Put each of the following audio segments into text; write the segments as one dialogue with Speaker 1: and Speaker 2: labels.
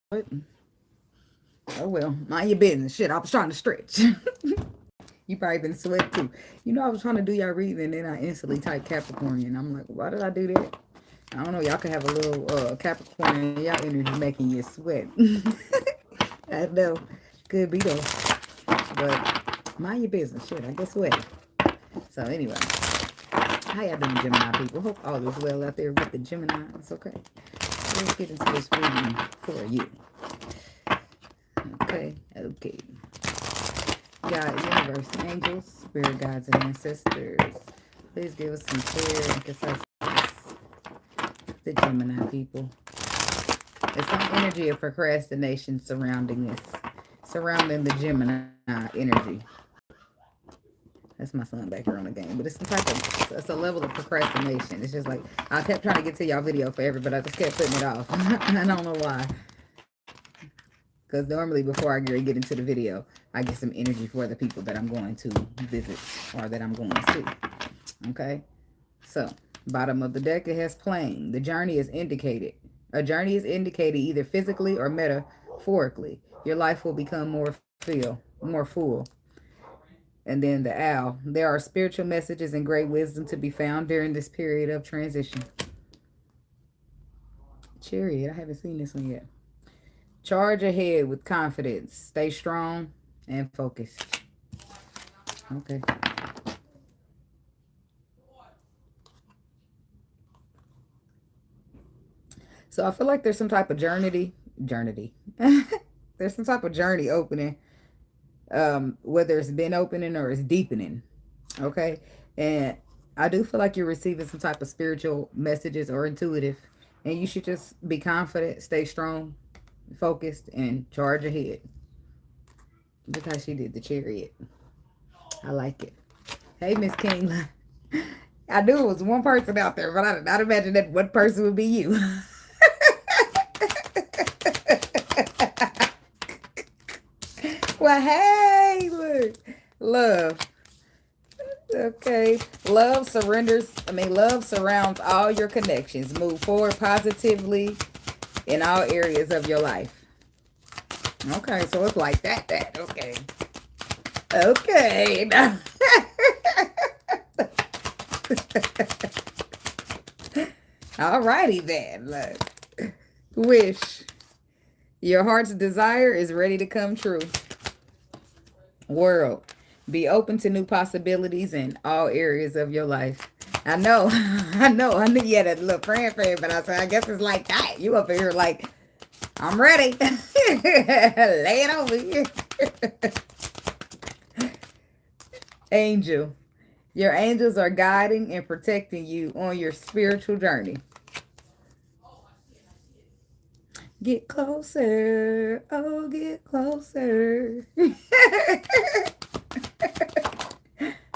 Speaker 1: What? Oh well, mind your business. Shit, I was trying to stretch. You probably been sweat too. You know, I was trying to do y'all reading and then I instantly typed Capricorn. I'm like, why did I do that? I don't know. Y'all could have a little Capricorn. Y'all energy making you sweat. I know. Could be though. But mind your business. Shit, I get sweaty. So anyway, how y'all doing, Gemini people? Hope all is well out there with the Geminis. Okay. Let's get into this reading for you. Okay. God, universe, angels, spirit guides, and ancestors. Please give us some clear and concise the Gemini people. There's some energy of procrastination surrounding the Gemini energy. That's my son back here on the game. But it's it's a level of procrastination. It's just like, I kept trying to get to y'all video forever, but I just kept putting it off. I don't know why. Because normally before I get into the video, I get some energy for the people that I'm going to visit or that I'm going to see. Okay? So, bottom of the deck, it has plain. The journey is indicated. A journey is indicated either physically or metaphorically. Your life will become more full. And then the owl. There are spiritual messages and great wisdom to be found during this period of transition. Chariot. I haven't seen this one yet. Charge ahead with confidence. Stay strong and focused. Okay. So I feel like there's some type of journey. There's some type of journey opening. Whether it's been opening or it's deepening. Okay. And I do feel like you're receiving some type of spiritual messages or intuitive. And you should just be confident, stay strong, focused, and charge ahead. Look how she did the chariot. I like it. Hey, Miss King. I knew it was one person out there, but I did not imagine that one person would be you. Well, hey, look. Love. Okay. Love surrounds all your connections. Move forward positively in all areas of your life. Okay, so it's like that. Okay. Okay. Alrighty then. Look. Wish. Your heart's desire is ready to come true. World. Be open to new possibilities in all areas of your life. I know. I knew you had a little praying for it, but I said, I guess it's like that. You up here like, I'm ready. Lay it over here. Angel. Your angels are guiding and protecting you on your spiritual journey. Get closer. Oh, get closer.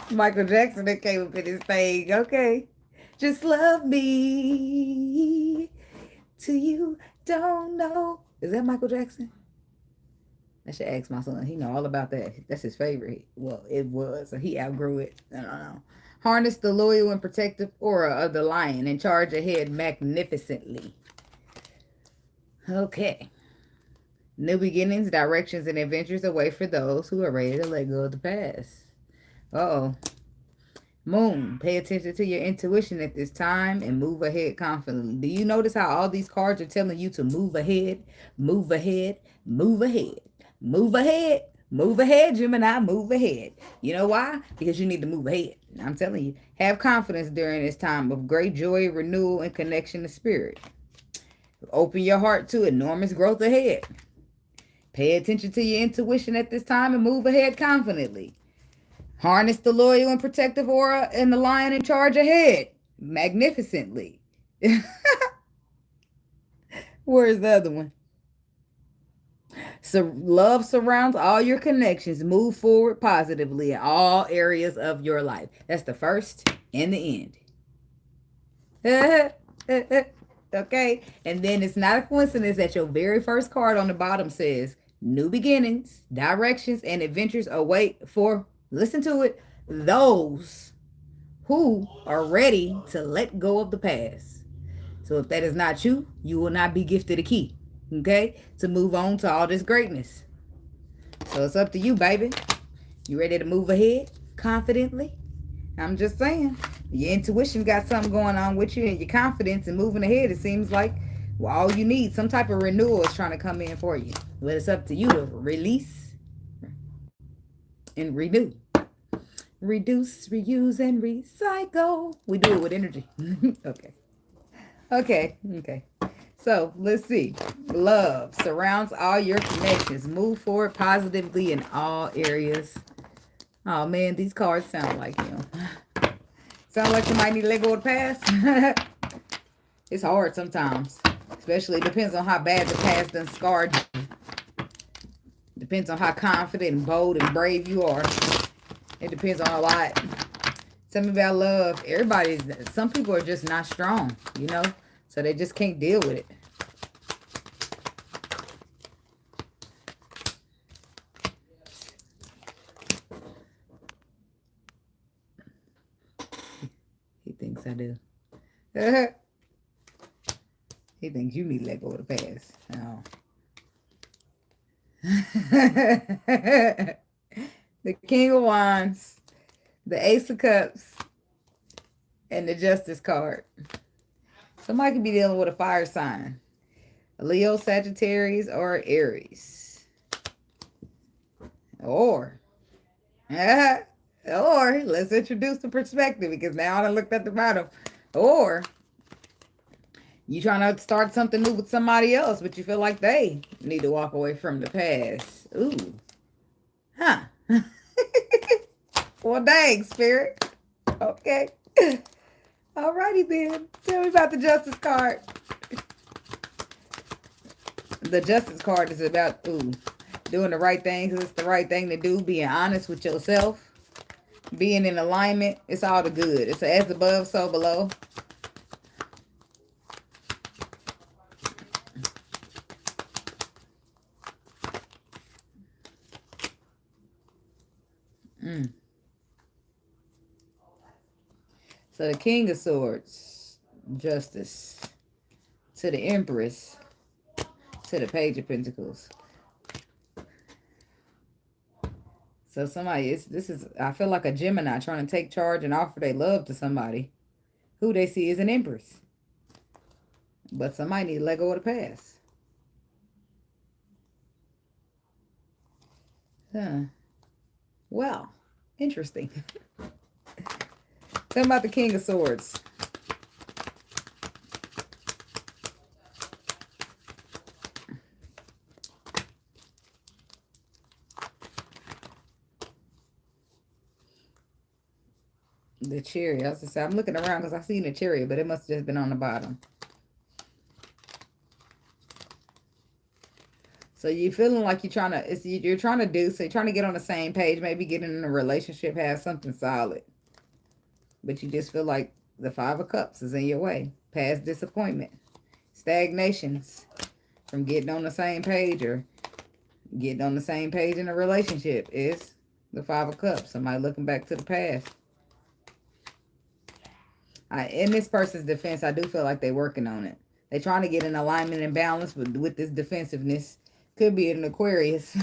Speaker 1: Michael Jackson that came up in his thing. Okay. Just love me till you don't know. Is that Michael Jackson? I should ask my son. He know all about that. That's his favorite. Well, it was. He outgrew it. I don't know. Harness the loyal and protective aura of the lion and charge ahead magnificently. Okay. New beginnings, directions, and adventures await for those who are ready to let go of the past. Uh-oh. Moon, pay attention to your intuition at this time and move ahead confidently. Do you notice how all these cards are telling you to move ahead, move ahead, move ahead, move ahead, move ahead, Gemini, move ahead. You know why? Because you need to move ahead. I'm telling you, have confidence during this time of great joy, renewal, and connection to spirit. Open your heart to enormous growth ahead. Pay attention to your intuition at this time and move ahead confidently. Harness the loyal and protective aura and the lion in charge ahead magnificently. Where's the other one? So love surrounds all your connections. Move forward positively in all areas of your life. That's the first and the end. Okay. And then it's not a coincidence that your very first card on the bottom says new beginnings, directions, and adventures await for, listen to it, those who are ready to let go of the past. So if that is not you, you will not be gifted a key. okay, to move on to all this greatness. So it's up to you, baby. You ready to move ahead confidently? I'm just saying. Your intuition got something going on with you, and your confidence and moving ahead, it seems like all you need, some type of renewal is trying to come in for you. But it's up to you to release and renew. Reduce, reuse, and recycle. We do it with energy. Okay. Okay. So let's see. Love surrounds all your connections. Move forward positively in all areas. Oh man, these cards sound like him. Sound like somebody need to let go of the past. It's hard sometimes. Especially it depends on how bad the past done scarred you. Depends on how confident and bold and brave you are. It depends on a lot. Tell me about love. Some people are just not strong, you know? So they just can't deal with it. He thinks I do. He thinks you need to let go of the past. Oh. The King of Wands, the Ace of Cups, and the Justice card. Somebody could be dealing with a fire sign. A Leo, Sagittarius, or Aries. Or let's introduce the perspective, because now I done looked at the bottom. Or you trying to start something new with somebody else, but you feel like they need to walk away from the past. Ooh. Huh. Well, dang, Spirit. Okay. Alrighty then. Tell me about the Justice card. The Justice card is about, doing the right thing because it's the right thing to do. Being honest with yourself. Being in alignment. It's all the good. It's as above, so below. So the King of Swords, Justice, to the Empress, to the Page of Pentacles. So I feel like a Gemini trying to take charge and offer their love to somebody who they see as an Empress. But somebody need to let go of the past. Huh. Well, interesting. Tell me about the King of Swords. The Chariot. I was just saying, I'm looking around because I seen the Chariot, but it must have just been on the bottom. So you feeling like you're trying to get on the same page, maybe get in a relationship, have something solid. But you just feel like the Five of Cups is in your way. Past disappointment. Stagnations from getting on the same page or getting on the same page in a relationship is the Five of Cups. Somebody looking back to the past. In this person's defense, I do feel like they're working on it. They're trying to get in alignment and balance with this defensiveness. Could be an Aquarius.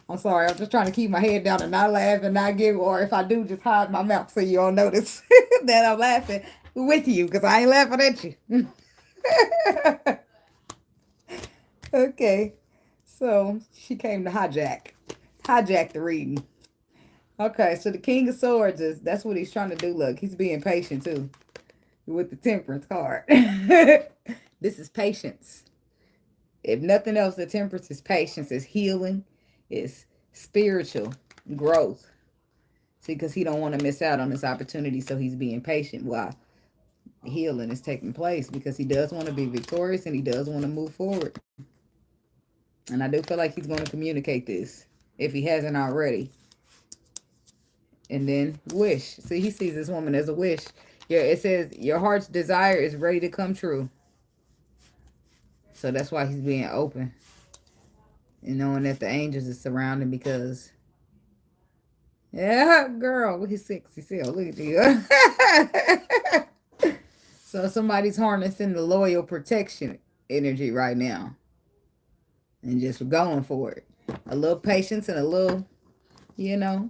Speaker 1: I'm sorry. I'm just trying to keep my head down and not laugh and not give. Or if I do, just hide my mouth so you don't notice that I'm laughing with you. Because I ain't laughing at you. Okay. So she came to hijack the reading. Okay. So the King of Swords that's what he's trying to do. Look, he's being patient too. With the Temperance card. This is patience. If nothing else, the Temperance is patience, is healing, is spiritual growth. See, because he don't want to miss out on this opportunity, so he's being patient while healing is taking place, because he does want to be victorious and he does want to move forward. And I do feel like he's going to communicate this, if he hasn't already. And then wish. See, he sees this woman as a wish. Yeah, it says your heart's desire is ready to come true. So that's why he's being open. And knowing that the angels are surrounding, because... Yeah, girl, he's sexy still. Look at you. So somebody's harnessing the loyal protection energy right now. and just going for it. A little patience and a little, you know,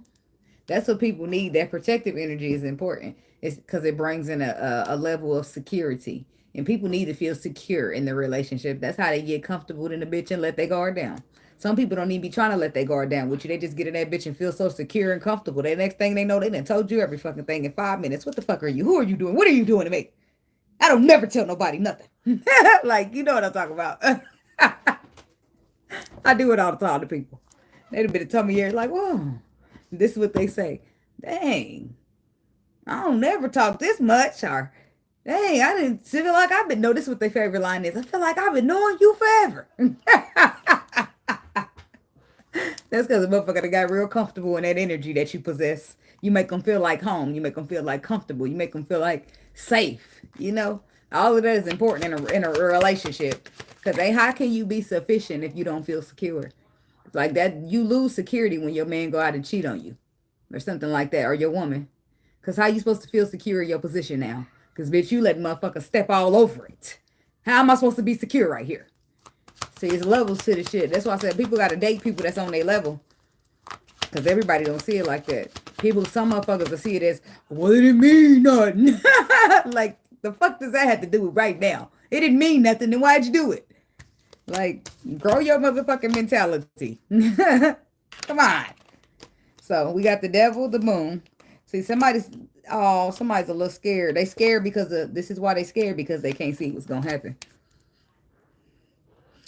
Speaker 1: that's what people need. That protective energy is important. It's because it brings in a level of security. And people need to feel secure in the relationship. That's how they get comfortable in the bitch and let their guard down. Some people don't even be trying to let their guard down with you. They just get in that bitch and feel so secure and comfortable. The next thing they know, they done told you every fucking thing in 5 minutes. What the fuck are you? Who are you doing? What are you doing to me? I don't never tell nobody nothing. Like, you know what I'm talking about. I do it all the time to people. They'd been tell me here, like, whoa. This is what they say. Dang, I don't never talk this much. Or, dang, I didn't feel like I've been, no, this is what their favorite line is. I feel like I've been knowing you forever. That's because the motherfucker got real comfortable in that energy that you possess. You make them feel like home. You make them feel like comfortable. You make them feel like safe. You know, all of that is important in a relationship. Because how can you be sufficient if you don't feel secure? Like that, you lose security when your man go out and cheat on you, or something like that, or your woman. Because how you supposed to feel secure in your position now? Because bitch, you let motherfuckers step all over it. How am I supposed to be secure right here? See, it's levels to the shit. That's why I said people got to date people that's on their level. Because everybody don't see it like that. People, some motherfuckers will see it as, well, it didn't mean nothing. Like, the fuck does that have to do with right now? It didn't mean nothing, then why'd you do it? Like, grow your motherfucking mentality. Come on. So, we got the devil, the moon. See, somebody's a little scared. They scared because this is why they scared, because they can't see what's going to happen.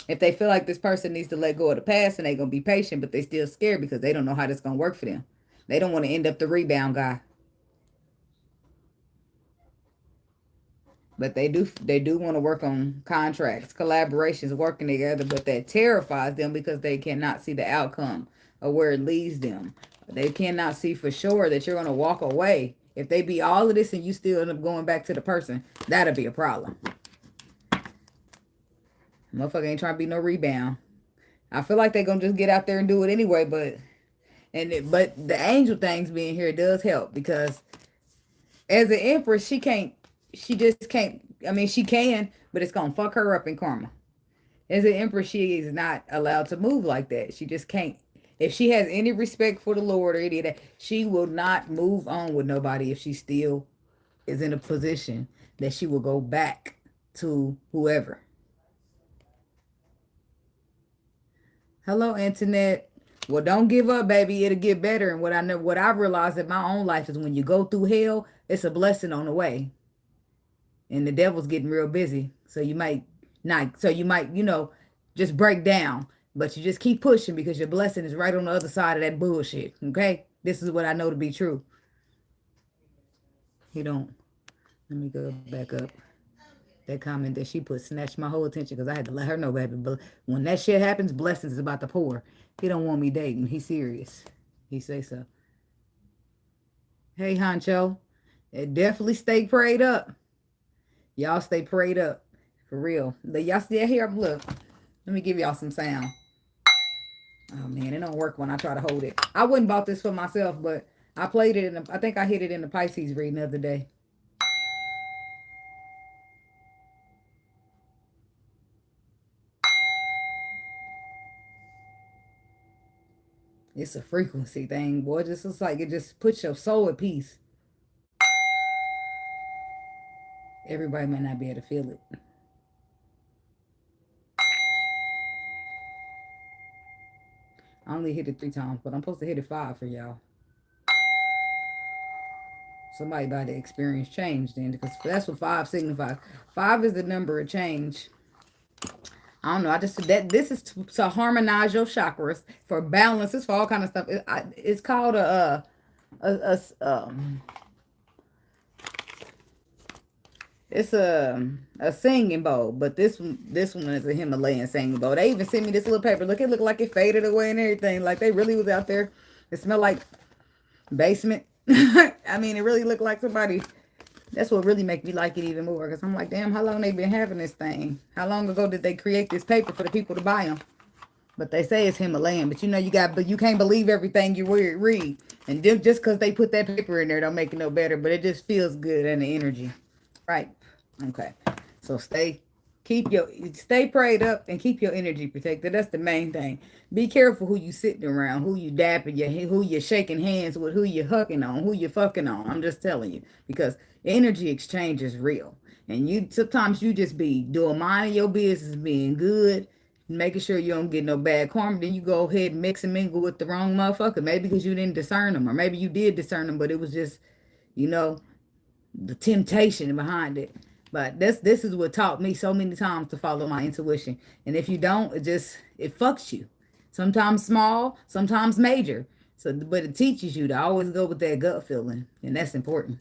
Speaker 1: If they feel like this person needs to let go of the past and they going to be patient, but they still scared because they don't know how this going to work for them. They don't want to end up the rebound guy. But they do want to work on contracts, collaborations, working together, but that terrifies them because they cannot see the outcome of where it leads them. They cannot see for sure that you're going to walk away. If they be all of this and you still end up going back to the person, that'll be a problem. Motherfucker ain't trying to be no rebound. I feel like they're going to just get out there and do it anyway, but the angel things being here does help, because as an empress, she just can't, I mean, she can, but it's going to fuck her up in karma. As an empress, she is not allowed to move like that. She just can't. If she has any respect for the Lord or any of that, she will not move on with nobody if she still is in a position that she will go back to whoever. Hello, Internet. Well, don't give up, baby. It'll get better. And what I realized in my own life is when you go through hell, it's a blessing on the way. And the devil's getting real busy. So you might, just break down. But you just keep pushing because your blessing is right on the other side of that bullshit. Okay? This is what I know to be true. Let me go back up. That comment that she put snatched my whole attention because I had to let her know, baby. But when that shit happens, blessings is about to pour. He don't want me dating. He's serious. He say so. Hey, Honcho. Definitely stay prayed up. Y'all stay prayed up. For real. Y'all still here? Look. Let me give y'all some sound. Oh, man. It don't work when I try to hold it. I wouldn't bought this for myself, but I played it. I think I hit it in the Pisces reading the other day. It's a frequency thing, boy. It's like it just puts your soul at peace. Everybody might not be able to feel it. I only hit it 3 times, but I'm supposed to hit it 5 for y'all. Somebody about to experience change then, because that's what 5 signifies. 5 is the number of change. I don't know. This is to harmonize your chakras, for balance. It's for all kind of stuff. It's called it's a singing bowl, but this one is a Himalayan singing bowl. They even sent me this little paper. Look, it looked like it faded away and everything. Like they really was out there. It smelled like basement. I mean, it really looked like somebody. That's what really make me like it even more. Because I'm like, damn, how long they been having this thing? How long ago did they create this paper for the people to buy them? But they say it's Himalayan. But you can't believe everything you read. And just because they put that paper in there don't make it no better. But it just feels good and the energy. Right. Okay. So stay Stay prayed up and keep your energy protected. That's the main thing. Be careful who you sitting around, who you dapping, who you shaking hands with, who you hucking on, who you fucking on. I'm just telling you because energy exchange is real, and you sometimes you just be doing minding your business, being good, making sure you don't get no bad karma. Then you go ahead and mix and mingle with the wrong motherfucker, maybe because you didn't discern them, or maybe you did discern them, but it was just you know the temptation behind it. But this is what taught me so many times to follow my intuition. And if you don't, it fucks you. Sometimes small, sometimes major. So but it teaches you to always go with that gut feeling. And that's important.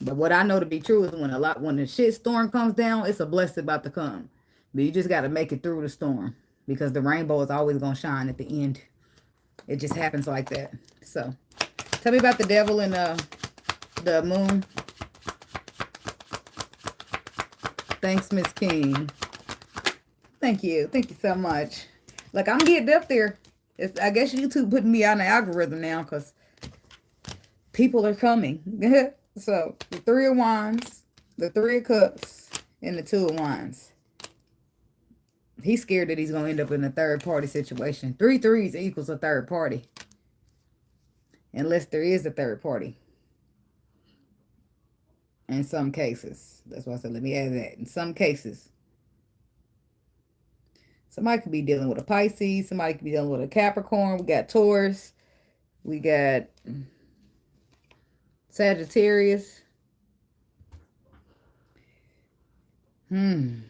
Speaker 1: But what I know to be true is when the shit storm comes down, it's a blessing about to come. But you just gotta make it through the storm. Because the rainbow is always gonna shine at the end. It just happens like that. So tell me about the devil and the moon. Thanks, Miss King. Thank you. Thank you so much. Like, I'm getting up there. I guess YouTube putting me on the algorithm now because people are coming. So, the Three of Wands, the Three of Cups, and the Two of Wands. He's scared that he's going to end up in a third-party situation. 3 threes equals a third party. Unless there is a third party. In some cases. That's why I said, let me add that. In some cases. Somebody could be dealing with a Pisces. Somebody could be dealing with a Capricorn. We got Taurus. We got Sagittarius. Now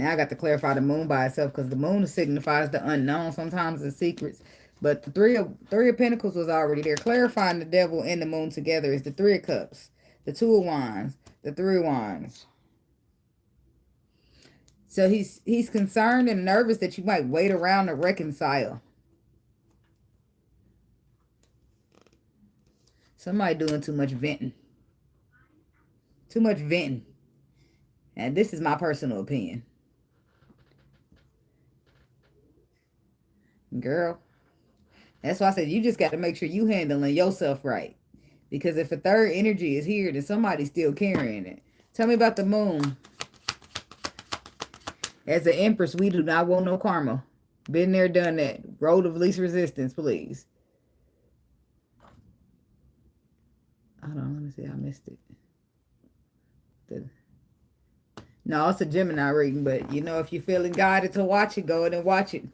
Speaker 1: I got to clarify the moon by itself because the moon signifies the unknown, sometimes the secrets. But the three of Pentacles was already there. Clarifying the devil and the moon together is the Three of Cups, the Two of Wands, the Three of Wands. So he's concerned and nervous that you might wait around to reconcile. Somebody doing too much venting. Too much venting. And this is my personal opinion. Girl. That's why I said you just got to make sure you handling yourself right. Because if a third energy is here, then somebody's still carrying it. Tell me about the moon. As the Empress, we do not want no karma. Been there, done that. Road of least resistance, please. Hold on, let me see. I missed it. No, it's a Gemini reading, but you know, if you're feeling guided to watch it, go ahead and watch it.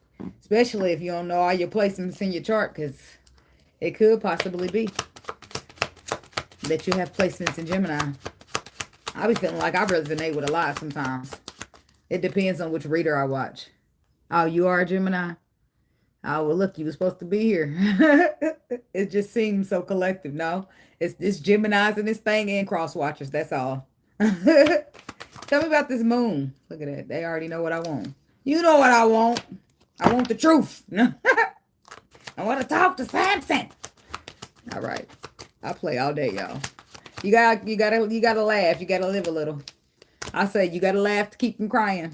Speaker 1: Especially if you don't know all your placements in your chart, because it could possibly be that you have placements in Gemini. I be feeling like I resonate with a lot sometimes. It depends on which reader I watch. Oh, you are a Gemini? Oh, well, look, you were supposed to be here. It just seems so collective, no? It's Geminis in this thing and cross watchers, that's all. Tell me about this moon. Look at that. They already know what I want. You know what I want. I want the truth. I want to talk to Samson. All right. I'll play all day, y'all. You gotta laugh. You gotta live a little. I say you gotta laugh to keep from crying.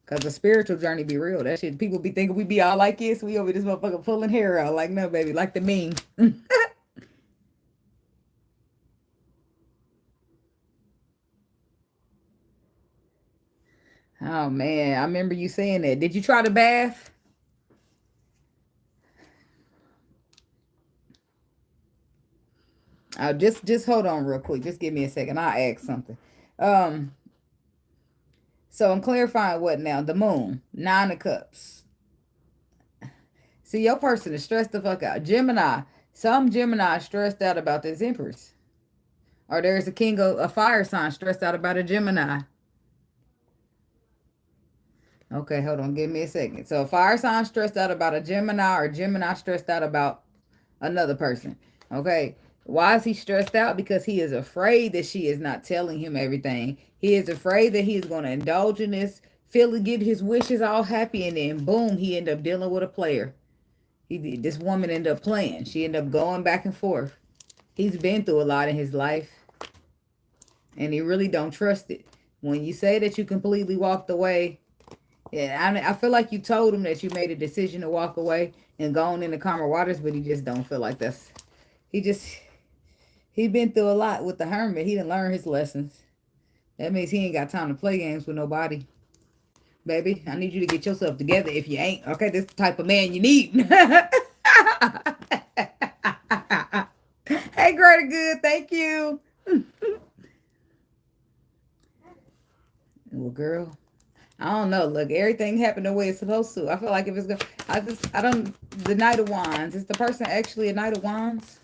Speaker 1: Cause the spiritual journey be real. That shit, people be thinking we be all like this. We over this motherfucker pulling hair out. Like, no, baby. Like the meme. Oh, man. I remember you saying that. Did you try the bath? Just hold on real quick. Just give me a second. I'll ask something. Um, so I'm clarifying what now? The moon. 9 of Cups. See, your person is stressed the fuck out. Gemini. Some Gemini stressed out about this Empress. Or there's a fire sign stressed out about a Gemini. Okay, hold on. Give me a second. So, fire sign stressed out about a Gemini or Gemini stressed out about another person. Okay. Why is he stressed out? Because he is afraid that she is not telling him everything. He is afraid that he is going to indulge in this, get his wishes all happy, and then boom, he end up dealing with a player. This woman ended up playing. She ended up going back and forth. He's been through a lot in his life, and he really don't trust it. When you say that you completely walked away, yeah, I feel like you told him that you made a decision to walk away and go on into calmer waters, but he just don't feel like that's. He been through a lot with the Hermit. He didn't learn his lessons. That means he ain't got time to play games with nobody. Baby, I need you to get yourself together if you ain't. Okay, this is the type of man you need. Hey, Greater Good, thank you. Well, girl, I don't know. Look, everything happened the way it's supposed to. I feel like if it's going I don't, the Knight of Wands. Is the person actually a Knight of Wands?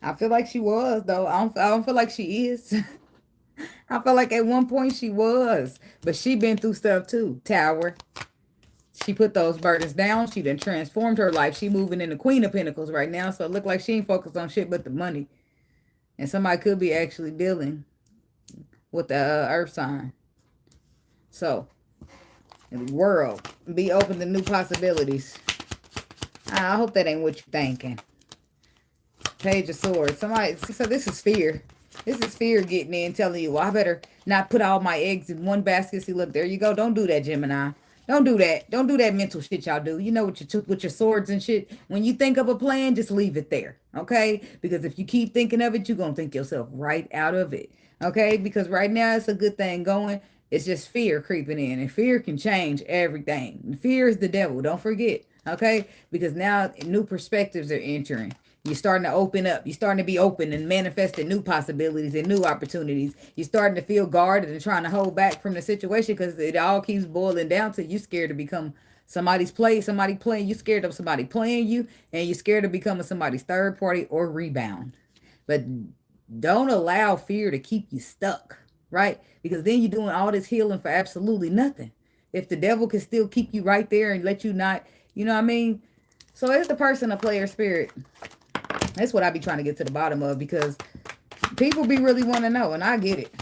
Speaker 1: I feel like she was, though. I don't feel like she is. I feel like at one point she was. But she been through stuff too. Tower. She put those burdens down. She done transformed her life. She moving in the Queen of Pentacles right now. So it look like she ain't focused on shit but the money. And somebody could be actually dealing with the earth sign. So, in the world, be open to new possibilities. I hope that ain't what you're thinking. Page of Swords. Somebody, so this is fear. This is fear getting in, telling you, well, I better not put all my eggs in one basket. See, look, there you go. Don't do that, Gemini. Don't do that. Don't do that mental shit y'all do. You know, with your swords and shit. When you think of a plan, just leave it there, okay? Because if you keep thinking of it, you're going to think yourself right out of it, okay? Because right now it's a good thing going. It's just fear creeping in, and fear can change everything. And fear is the devil. Don't forget, okay? Because now new perspectives are entering. You're starting to open up. You're starting to be open and manifesting new possibilities and new opportunities. You're starting to feel guarded and trying to hold back from the situation because it all keeps boiling down to you scared to become somebody's play, somebody playing. You scared of somebody playing you, and you're scared of becoming somebody's third party or rebound. But don't allow fear to keep you stuck, right? Because then you're doing all this healing for absolutely nothing. If the devil can still keep you right there and let you not, you know what I mean? So is the person a player spirit? That's what I be trying to get to the bottom of, because people be really want to know, and I get it.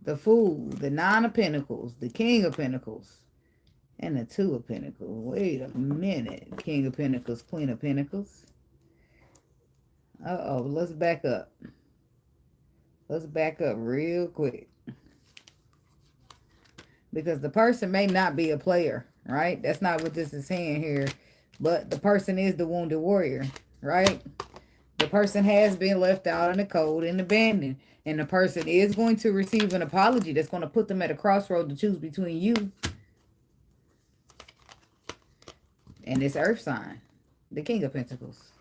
Speaker 1: The Fool, the Nine of Pentacles, the King of Pentacles, and the Two of Pentacles. Wait a minute. King of Pentacles, Queen of Pentacles. Uh-oh, let's back up. Let's back up real quick. Because the person may not be a player, right? That's not what this is saying here. But the person is the wounded warrior, right? The person has been left out in the cold and abandoned. And the person is going to receive an apology that's going to put them at a crossroad to choose between you and this earth sign, the King of Pentacles.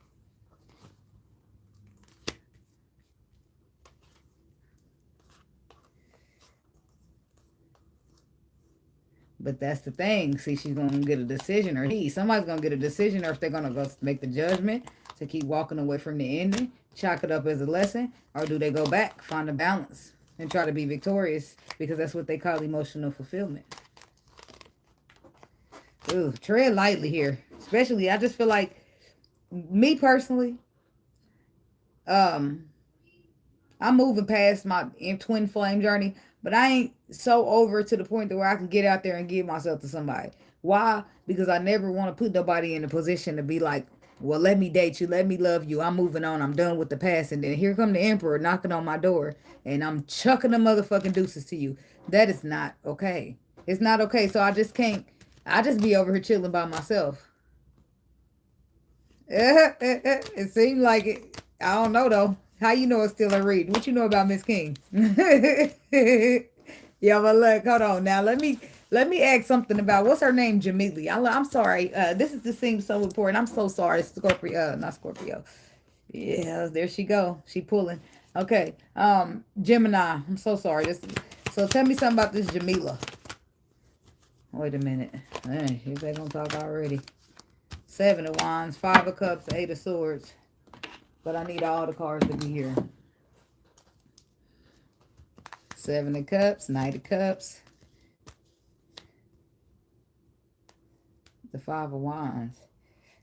Speaker 1: But that's the thing. See, she's going to get a decision, or somebody's going to get a decision, or if they're going to go make the judgment to keep walking away from the ending, chalk it up as a lesson, or do they go back, find a balance, and try to be victorious, because that's what they call emotional fulfillment. Ooh, tread lightly here. Especially, I just feel like, me personally, I'm moving past my twin flame journey, but I ain't so over to the point that where I can get out there and give myself to somebody. Why? Because I never want to put nobody in a position to be like, well, let me date you, let me love you, I'm moving on, I'm done with the past, and then here come the emperor knocking on my door, and I'm chucking the motherfucking deuces to you. That is not okay. It's not okay. So I just can't. I just be over here chilling by myself. It seems like it. I don't know though. How you know it's still a read? What you know about Miss King? Yeah, but look, hold on now. Let me ask something about what's her name, Jamili. I'm sorry. This seems so important. I'm so sorry, Scorpio. Not Scorpio. Yeah, there she go. She pulling. Okay. Gemini. I'm so sorry. So tell me something about this Jamila. Wait a minute. Hey, here they gonna talk already. Seven of Wands, Five of Cups, Eight of Swords. But I need all the cards to be here. Seven of Cups, Knight of Cups. The Five of Wands.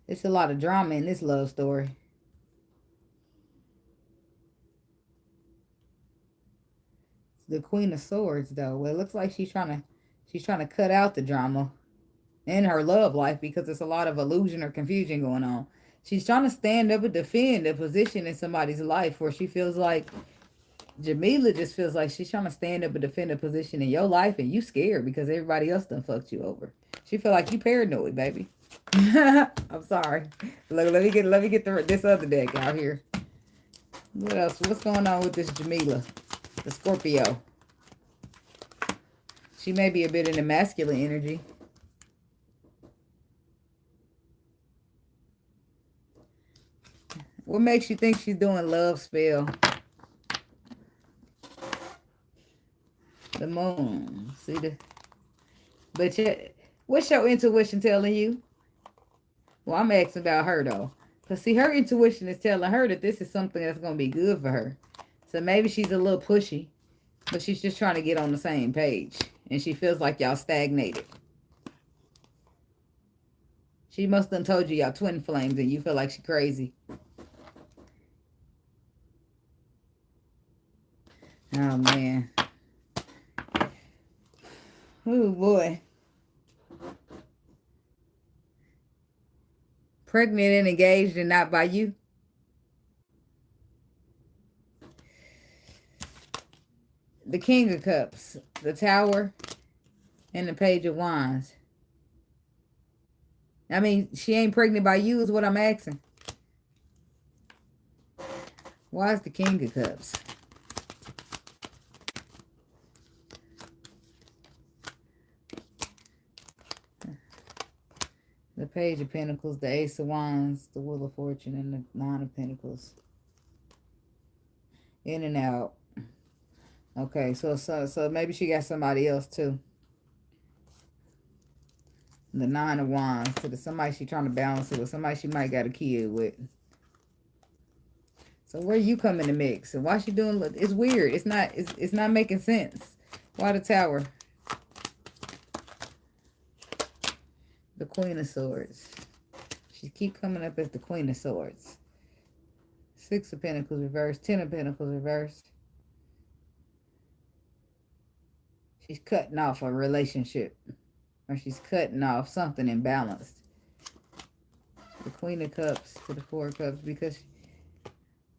Speaker 1: It's a lot of drama in this love story. the Queen of Swords, though. Well, it looks like she's trying to cut out the drama in her love life because there's a lot of illusion or confusion going on. She's trying to stand up and defend a position in somebody's life where she feels like Jamila just feels like she's trying to stand up and defend a position in your life, and you scared because everybody else done fucked you over. She feel like you paranoid, baby. I'm sorry. Look, let me get this other deck out here. What else? What's going on with this Jamila, the Scorpio? She may be a bit in the masculine energy. What makes you think she's doing love spell? The moon. See the... But what's your intuition telling you? Well, I'm asking about her, though. Because, see, her intuition is telling her that this is something that's going to be good for her. So maybe she's a little pushy. But she's just trying to get on the same page. And she feels like y'all stagnated. She must have told you y'all twin flames and you feel like she's crazy. Oh, man. Oh, boy. Pregnant and engaged and not by you. The King of Cups, the Tower, and the Page of Wands. I mean, she ain't pregnant by you is what I'm asking. Why is the King of Cups? The Page of Pentacles, the Ace of Wands, the Wheel of Fortune, and the Nine of Pentacles. In and out. Okay, so maybe she got somebody else too. The Nine of Wands, so there's somebody she trying to balance it with, somebody she might got a kid with. So where you come in the mix? And why she doing? It's weird. It's not making sense. Why the Tower? The Queen of Swords. She keep coming up as the Queen of Swords. Six of Pentacles reversed. 10 of Pentacles reversed. She's cutting off a relationship. Or she's cutting off something imbalanced. The Queen of Cups to the Four of Cups. Because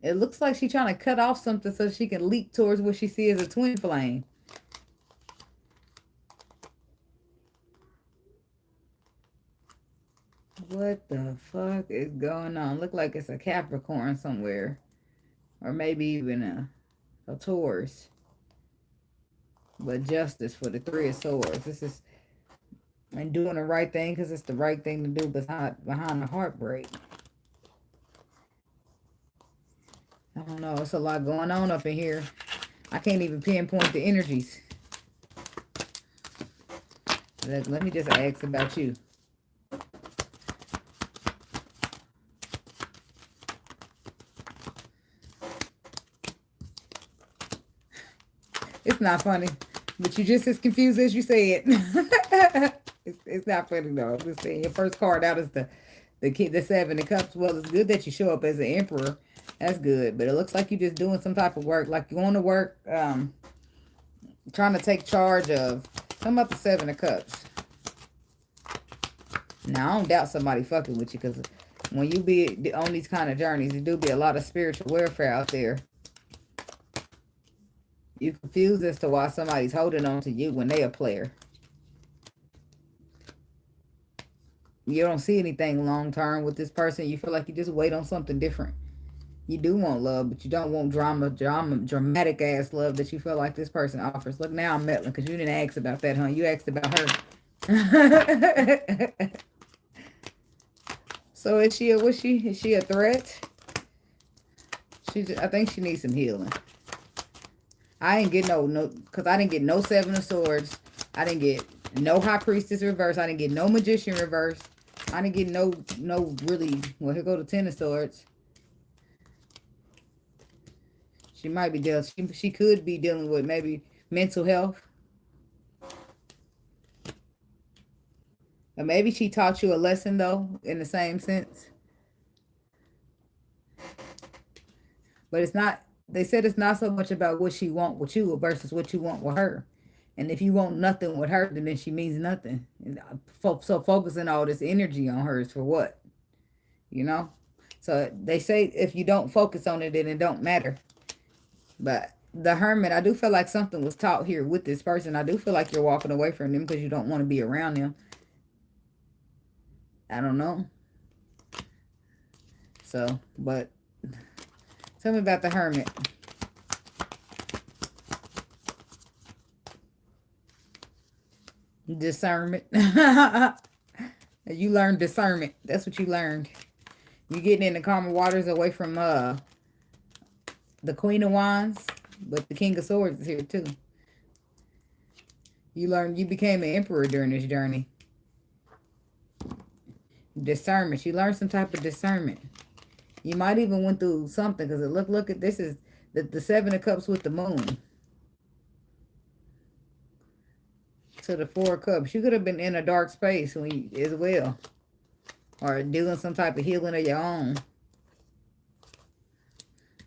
Speaker 1: it looks like she's trying to cut off something so she can leap towards what she sees as a twin flame. What the fuck is going on? Look like it's a Capricorn somewhere. Or maybe even a Taurus. But justice for the Three of Swords. This is... and doing the right thing because it's the right thing to do behind the heartbreak. I don't know. It's a lot going on up in here. I can't even pinpoint the energies. Let me just ask about you. It's not funny, but you're just as confused as you said. It's not funny though. I'm just saying, your first card out is the Seven of Cups. Well, it's good that you show up as an Emperor. That's good, but it looks like you're just doing some type of work, like going to work, trying to take charge of. Something about the Seven of Cups. Now, I don't doubt somebody fucking with you, because when you be on these kind of journeys, there do be a lot of spiritual warfare out there. You're confused as to why somebody's holding on to you when they a player. You don't see anything long term with this person. You feel like you just wait on something different. You do want love, but you don't want dramatic ass love that you feel like this person offers. Look, now I'm meddling because you didn't ask about that, huh? You asked about her. So is she a threat? I think she needs some healing. I didn't get because I didn't get no Seven of Swords. I didn't get no High Priestess reverse. I didn't get no Magician reverse. I didn't get no really, well, here go the Ten of Swords. She might be dealing, she could be dealing with maybe mental health. Or maybe she taught you a lesson, though, in the same sense. But it's not they said it's not so much about what she want with you versus what you want with her. And if you want nothing with her, then she means nothing. So focusing all this energy on her is for what? You know? So they say if you don't focus on it, then it don't matter. But the Hermit, I do feel like something was taught here with this person. I do feel like you're walking away from them because you don't want to be around them. I don't know. So, but tell me about the Hermit. Discernment. You learned discernment. That's what you learned. You getting in the calmer waters away from the Queen of Wands, but the King of Swords is here too. You learned, you became an emperor during this journey. Discernment. You learned some type of discernment. You might even went through something because look at this is the Seven of Cups with the Moon. To the Four of Cups. You could have been in a dark space as well. Or doing some type of healing of your own.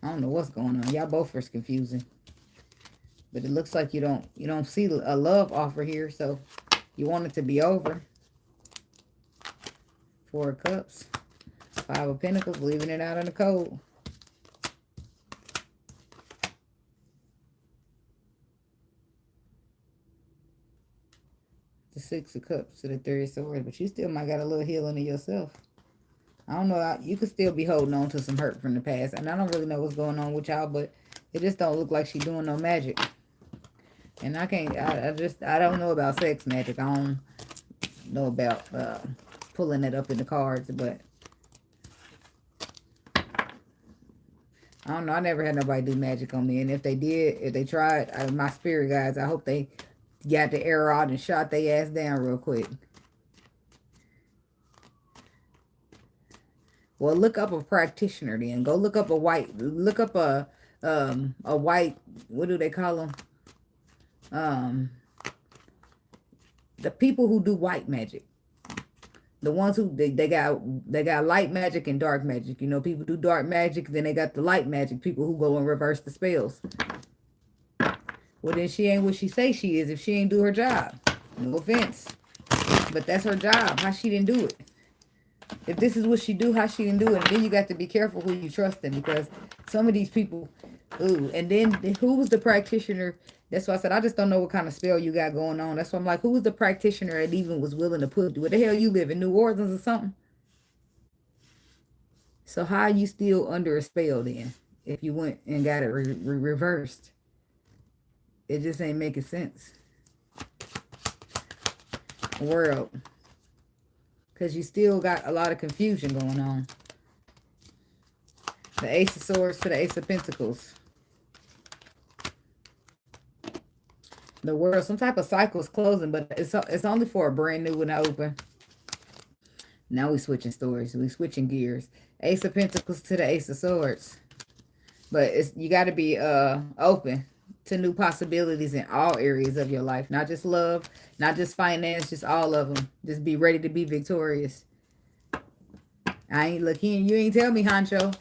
Speaker 1: I don't know what's going on. Y'all both are confusing. But it looks like you don't see a love offer here, so you want it to be over. Four of Cups. Five of Pentacles, leaving it out in the cold. The Six of Cups to the Three of Swords, but you still might got a little healing of yourself. I don't know. You could still be holding on to some hurt from the past, and I don't really know what's going on with y'all, but it just don't look like she's doing no magic. And I can't. I don't know about sex magic. I don't know about pulling it up in the cards, but I don't know. I never had nobody do magic on me, and if they did, if they tried, my spirit guides, I hope they got the arrow out and shot their ass down real quick. Well, look up a practitioner then. Go look up a white. Look up a white. What do they call them? The people who do white magic. The ones who they got light magic and dark magic. You know, people do dark magic, then they got the light magic. People who go and reverse the spells. Well, then she ain't what she say she is if she ain't do her job. No offense. But that's her job. How she didn't do it. If this is what she do, how she didn't do it. And then you got to be careful who you trust in. Because some of these people, ooh. And then who was the practitioner? That's why I said, I just don't know what kind of spell you got going on. That's why I'm like, who was the practitioner that even was willing to put, where the hell you live, in New Orleans or something? So how are you still under a spell then? If you went and got it reversed. It just ain't making sense. World. Because you still got a lot of confusion going on. The Ace of Swords to the Ace of Pentacles. The World. Some type of cycle is closing, but it's only for a brand new one to open. Now we switching stories. We switching gears. Ace of Pentacles to the Ace of Swords. But you got to be open to new possibilities in all areas of your life. Not just love, not just finance, just all of them. Just be ready to be victorious. I ain't looking. You ain't tell me, Honcho.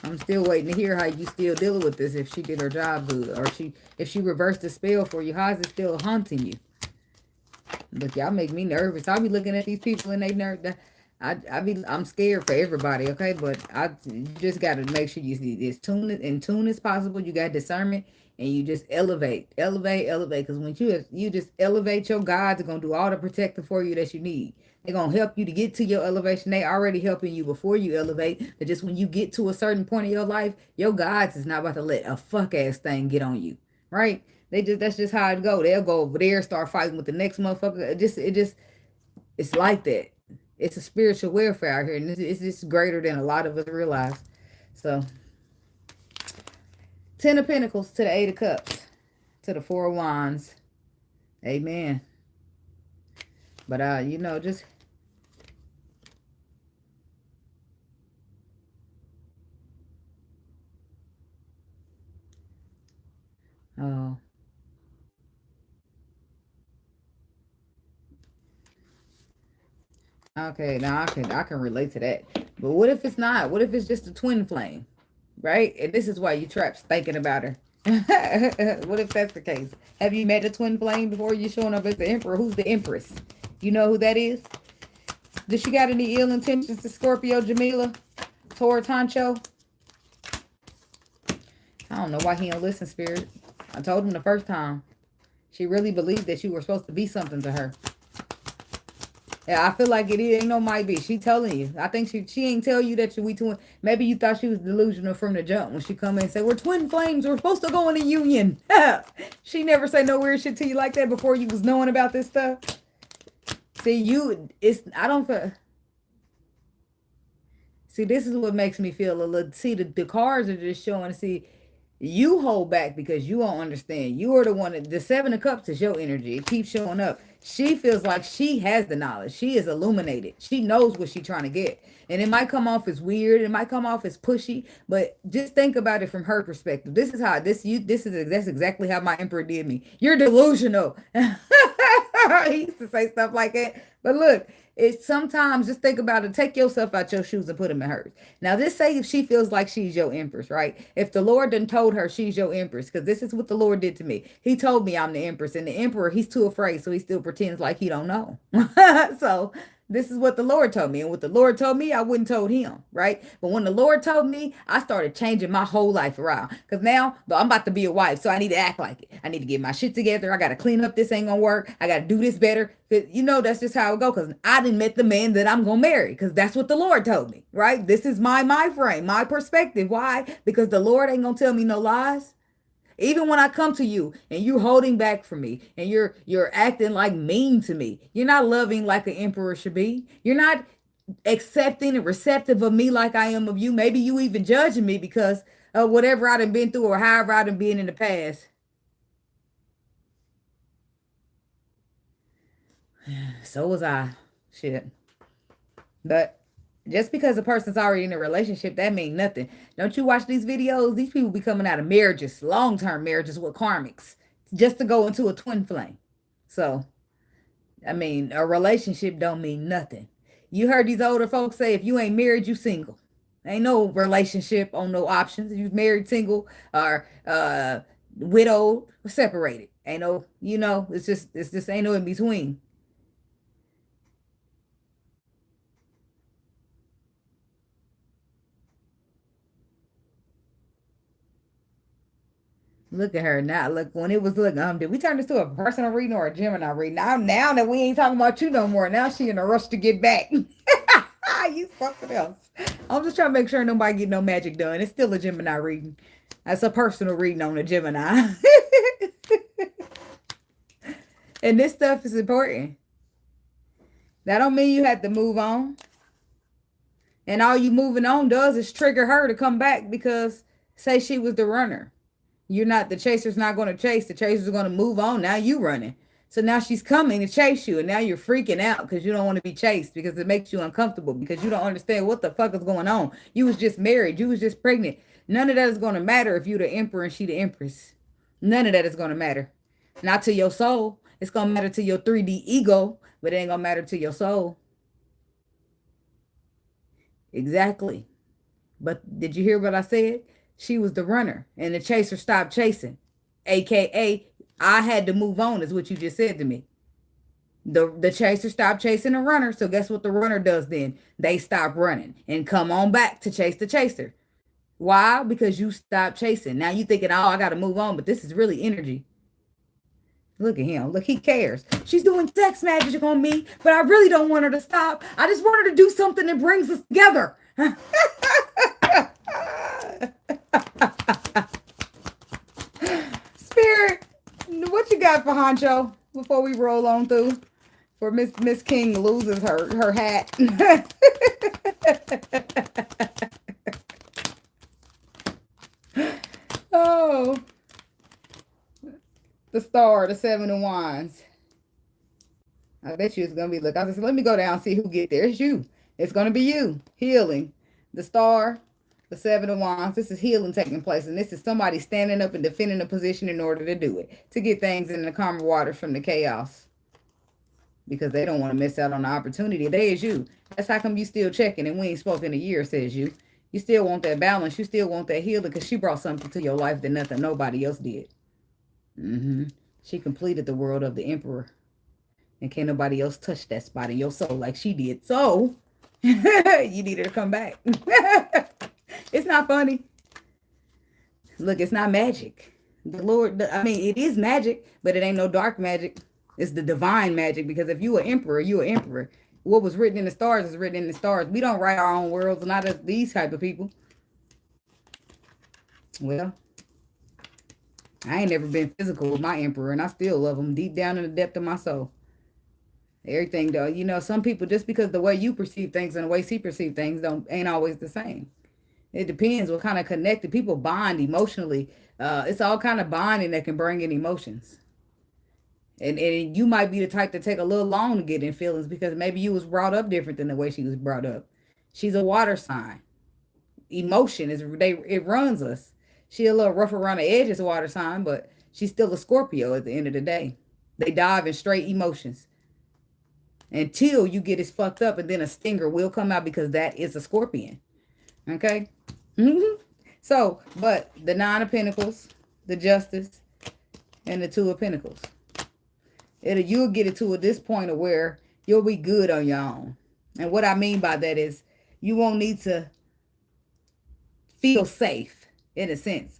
Speaker 1: I'm still waiting to hear how you still dealing with this. If she did her job good, or if she reversed the spell for you, how is it still haunting you? Look, y'all make me nervous. I'll be looking at these people and they nerve. I'm scared for everybody, okay? But you just got to make sure you see as in tune as possible. You got discernment. And you just elevate. Because when you just elevate, your gods are going to do all the protecting for you that you need. They're going to help you to get to your elevation. They already helping you before you elevate. But just when you get to a certain point of your life, your gods is not about to let a fuck-ass thing get on you. Right? That's just how it go. They'll go over there, start fighting with the next motherfucker. It's like that. It's a spiritual warfare out here. And it's just greater than a lot of us realize. So... Ten of Pentacles to the Eight of Cups. To the Four of Wands. Amen. But, just... Oh. Okay, now I can relate to that. But what if it's not? What if it's just a twin flame? right? And this is why you trapped thinking about her. What if that's the case? Have you met a twin flame before you showing up as the emperor? Who's the empress? You know who that is? Does she got any ill intentions to Scorpio, Jamila? Taurus Honcho? I don't know why he don't listen, Spirit. I told him the first time. She really believed that you were supposed to be something to her. Yeah, I feel like it ain't no might be. She telling you. I think she ain't tell you that we twin. Maybe you thought she was delusional from the jump when she come in and say, we're twin flames. We're supposed to go in a union. She never say no weird shit to you like that before you was knowing about this stuff. See, I don't feel. See, this is what makes me feel a little. See, the cards are just showing. See, you hold back because you don't understand. You are the one the 7 of Cups is your energy. It keeps showing up. She feels like she has the knowledge. She is illuminated. She knows what she's trying to get. And it might come off as weird. It might come off as pushy. But just think about it from her perspective. This is how that's exactly how my emperor did me. You're delusional. He used to say stuff like that. But look, it's sometimes just think about it. Take yourself out your shoes and put them in hers. Now, this say if she feels like she's your empress, right? If the Lord done told her she's your empress, because this is what the Lord did to me. He told me I'm the empress, and the emperor, he's too afraid, so he still pretends like he don't know. So this is what the Lord told me. And what the Lord told me, I wouldn't told him, right? But when the Lord told me, I started changing my whole life around. Because now I'm about to be a wife, so I need to act like it. I need to get my shit together. I got to clean up. This ain't going to work. I got to do this better. You know, that's just how it go. Because I didn't met the man that I'm going to marry. Because that's what the Lord told me, right? This is my frame, my perspective. Why? Because the Lord ain't going to tell me no lies. Even when I come to you and you're holding back from me and you're acting like mean to me, you're not loving like an emperor should be. You're not accepting and receptive of me like I am of you. Maybe you even judging me because of whatever I done been through or however I done been in the past. So was I. Shit. But just because a person's already in a relationship, that means nothing. Don't you watch these videos? These people be coming out of marriages, long-term marriages with karmics, just to go into a twin flame. So, I mean, a relationship don't mean nothing. You heard these older folks say, if you ain't married, you single. Ain't no relationship on no options. If you married, single, or widowed, or separated. Ain't no, it's just ain't no in between. Look at her now. Look, when it was did we turn this to a personal reading or a Gemini reading? Now that we ain't talking about you no more. Now she in a rush to get back. You something else. I'm just trying to make sure nobody get no magic done. It's still a Gemini reading. That's a personal reading on a Gemini. And this stuff is important. That don't mean you have to move on. And all you moving on does is trigger her to come back because say she was the runner. You're not, the chaser's not going to chase. The chaser's going to move on. Now you running. So now she's coming to chase you. And now you're freaking out because you don't want to be chased because it makes you uncomfortable because you don't understand what the fuck is going on. You was just married. You was just pregnant. None of that is going to matter if you the emperor and she the empress. None of that is going to matter. Not to your soul. It's going to matter to your 3D ego, but it ain't going to matter to your soul. Exactly. But did you hear what I said? She was the runner and the chaser stopped chasing. AKA, I had to move on, is what you just said to me. The chaser stopped chasing the runner. So guess what the runner does then? They stop running and come on back to chase the chaser. Why? Because you stopped chasing. Now you thinking, oh, I got to move on. But this is really energy. Look at him. Look, he cares. She's doing sex magic on me, but I really don't want her to stop. I just want her to do something that brings us together. Spirit, what you got for Honcho before we roll on through? For Miss King loses her hat. Oh, the star, the 7 of Wands. I bet you it's gonna be. Look, I said, let me go down and see who get there. It's you. It's gonna be you. Healing. The star, the 7 of Wands. This is healing taking place, and this is somebody standing up and defending a position in order to do it, to get things in the calmer waters from the chaos, because they don't want to miss out on the opportunity. They is you. That's how come you still checking, and we ain't spoken in a year, says you. You still want that balance. You still want that healing because she brought something to your life that nothing nobody else did. She completed the world of the emperor. And can't nobody else touch that spot in your soul like she did. So, you need her to come back. It's not funny. Look, it's not magic. The Lord, I mean, it is magic, but it ain't no dark magic. It's the divine magic because if you an emperor, you an emperor. What was written in the stars is written in the stars. We don't write our own worlds, not as these type of people. Well, I ain't never been physical with my emperor, and I still love him deep down in the depth of my soul. Everything though, you know, some people just because the way you perceive things and the way she perceive things don't ain't always the same. It depends what kind of connected people bond emotionally. It's all kind of bonding that can bring in emotions. And you might be the type to take a little long to get in feelings because maybe you was brought up different than the way she was brought up. She's a water sign. Emotion is it runs us. She a little rough around the edges, water sign, but she's still a Scorpio at the end of the day. They dive in straight emotions until you get as fucked up, and then a stinger will come out because that is a Scorpion. Okay. So, but the Nine of Pentacles, the Justice, and the Two of Pentacles. You'll get it to this point of where you'll be good on your own. And what I mean by that is you won't need to feel safe in a sense.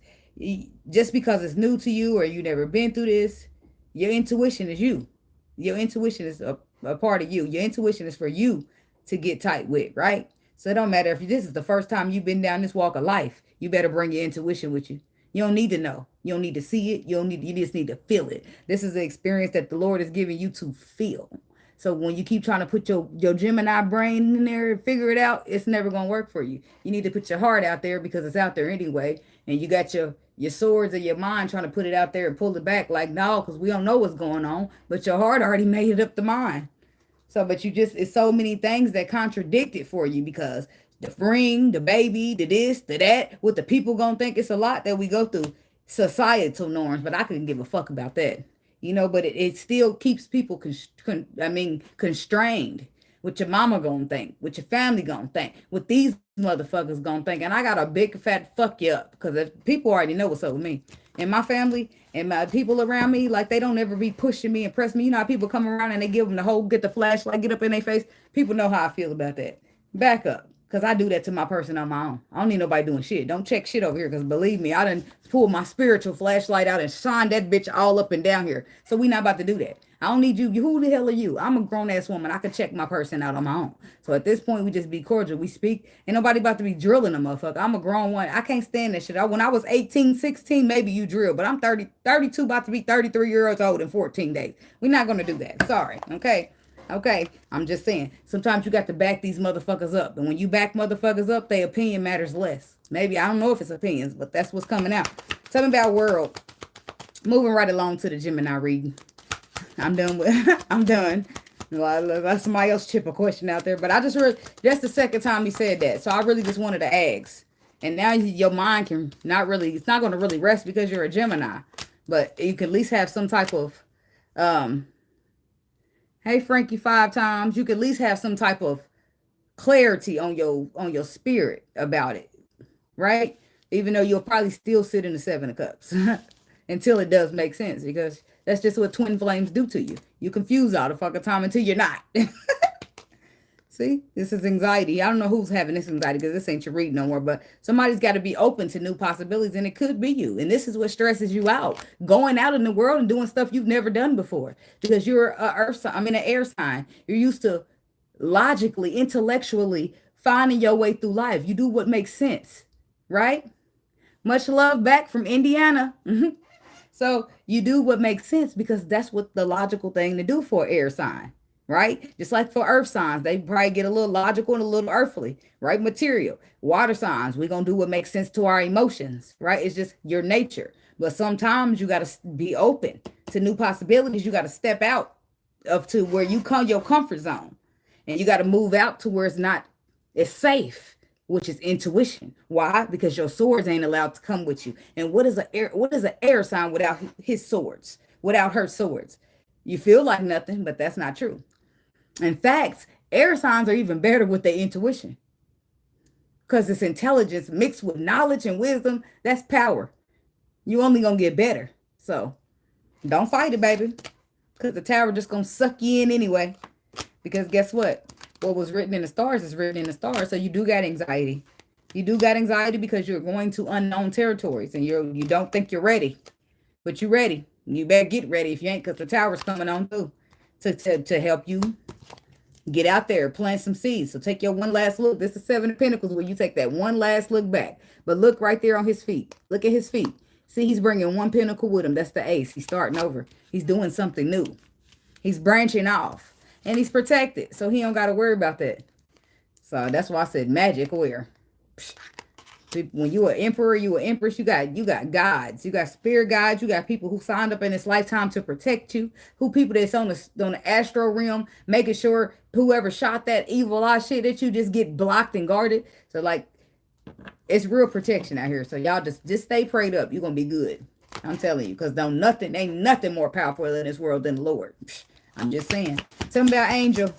Speaker 1: Just because it's new to you or you never been through this, your intuition is you. Your intuition is a part of you. Your intuition is for you to get tight with, right? So it don't matter if this is the first time you've been down this walk of life. You better bring your intuition with you. You don't need to know. You don't need to see it. You just need to feel it. This is the experience that the Lord is giving you to feel. So when you keep trying to put your Gemini brain in there and figure it out, it's never going to work for you. You need to put your heart out there because it's out there anyway. And you got your swords of your mind trying to put it out there and pull it back like, no, because we don't know what's going on. But your heart already made it up the mind. So, but it's so many things that contradict it for you because the ring, the baby, the this, the that, what the people gonna think. It's a lot that we go through societal norms, but I couldn't give a fuck about that. You know, but it still keeps people constrained. What your mama gonna think, what your family gonna think, what these motherfuckers gonna think. And I got a big fat fuck you up because if people already know what's up with me and my family and my people around me, like they don't ever be pushing me and pressing me. You know how people come around and they give them the whole, get the flashlight, get up in their face. People know how I feel about that. Back up. Because I do that to my person on my own. I don't need nobody doing shit. Don't check shit over here. Because believe me, I done pulled my spiritual flashlight out and shine that bitch all up and down here. So we not about to do that. I don't need you. Who the hell are you? I'm a grown-ass woman. I can check my person out on my own. So at this point, we just be cordial. We speak. Ain't nobody about to be drilling a motherfucker. I'm a grown one. I can't stand that shit. When I was 18, 16, maybe you drill. But I'm 30, 32, about to be 33 years old in 14 days. We're not going to do that. Sorry. Okay? Okay, I'm just saying. Sometimes you got to back these motherfuckers up. And when you back motherfuckers up, their opinion matters less. Maybe, I don't know if it's opinions, but that's what's coming out. Tell me about world. Moving right along to the Gemini reading. I'm done. I'm done. Let somebody else chip a question out there. But I just heard, that's the second time he said that. So I really just wanted to ask. And now your mind can not really, it's not going to really rest because you're a Gemini. But you can at least have some type of, hey, Frankie, 5 times. You could at least have some type of clarity on your spirit about it, right? Even though you'll probably still sit in the 7 of Cups until it does make sense, because that's just what twin flames do to you. You confuse all the fucking time until you're not. See, this is anxiety. I don't know who's having this anxiety because this ain't your reading no more, but somebody's got to be open to new possibilities, and it could be you. And this is what stresses you out. Going out in the world and doing stuff you've never done before because you're an air sign. You're used to logically, intellectually finding your way through life. You do what makes sense, right? Much love back from Indiana. So you do what makes sense because that's what the logical thing to do for an air sign. Right? Just like for earth signs, they probably get a little logical and a little earthly, right? Material. Water signs, we're going to do what makes sense to our emotions, right? It's just your nature. But sometimes you got to be open to new possibilities. You got to step out to where you come, your comfort zone. And you got to move out to where it's safe, which is intuition. Why? Because your swords ain't allowed to come with you. And what is an air sign without his swords, without her swords? You feel like nothing, but that's not true. In fact, air signs are even better with their intuition. Because it's intelligence mixed with knowledge and wisdom. That's power. You only gonna get better. So don't fight it, baby. Because the tower just gonna suck you in anyway. Because guess what? What was written in the stars is written in the stars. So you do got anxiety. You do got anxiety because you're going to unknown territories and you don't think you're ready. But you're ready. You better get ready if you ain't, because the tower's coming on too. To help you get out there, plant some seeds. So take your one last look. This is Seven of Pentacles where you take that one last look back. But look right there on his feet. Look at his feet. See, he's bringing one pentacle with him. That's the ace. He's starting over. He's doing something new. He's branching off. And he's protected. So he don't got to worry about that. So that's why I said magic where. When you an emperor, you an empress, you got gods, you got spirit guides, you got people who signed up in this lifetime to protect you, who people that's on the astral realm, making sure whoever shot that evil eye shit that you just get blocked and guarded. So like, it's real protection out here. So y'all just stay prayed up. You're gonna be good. I'm telling you, because ain't nothing more powerful in this world than the Lord. I'm just saying. Tell me about angel.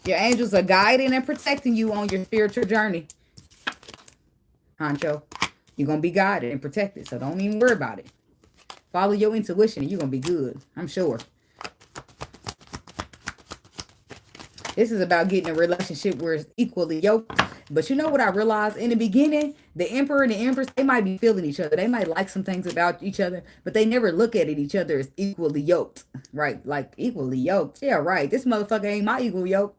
Speaker 1: Your angels are guiding and protecting you on your spiritual journey. Honcho, you're going to be guided and protected, so don't even worry about it. Follow your intuition and you're going to be good, I'm sure. This is about getting a relationship where it's equally yoked. But you know what I realized? In the beginning, the emperor and the empress, they might be feeling each other. They might like some things about each other, but they never look at each other as equally yoked, right? Like equally yoked. Yeah, right. This motherfucker ain't my equal yoke,